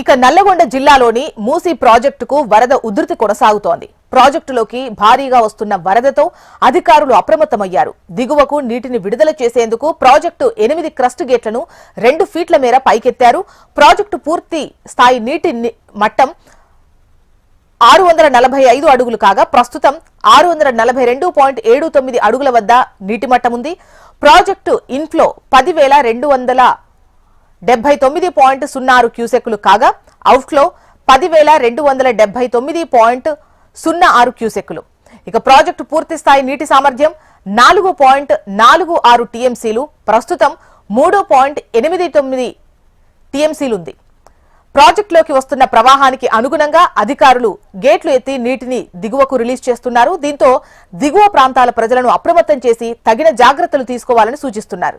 ఇక నల్లగొండ జిల్లాలోని మూసీ ప్రాజెక్టుకు వరద ఉధృతి కొనసాగుతోంది. ప్రాజెక్టులోకి భారీగా వస్తున్న వరదతో అధికారులు అప్రమత్తమయ్యారు. దిగువకు నీటిని విడుదల చేసేందుకు ప్రాజెక్టు 8 క్రస్ట్ గేట్లను 2 ఫీట్ల మేర పైకెత్తారు. ప్రాజెక్టు పూర్తి స్థాయి నీటి మట్టం 645 అడుగులు కాగా ప్రస్తుతం 642.79 అడుగుల వద్ద నీటి మట్టం ఉంది. ప్రాజెక్టు ఇన్ఫ్లో 10,279.06 క్యూసెక్కులు కాగా అవుట్ఫ్లో 10,279.06 క్యూసెక్కులు. ఇక ప్రాజెక్టు పూర్తి స్థాయి నీటి సామర్థ్యం 4.46 టీఎంసీలు, ప్రస్తుతం 3.89 టీఎంసీలుంది. ప్రాజెక్టులోకి వస్తున్న ప్రవాహానికి అనుగుణంగా అధికారులు గేట్లు ఎత్తి నీటిని దిగువకు రిలీజ్ చేస్తున్నారు. దీంతో దిగువ ప్రాంతాల ప్రజలను అప్రమత్తం చేసి తగిన జాగ్రత్తలు తీసుకోవాలని సూచిస్తున్నారు.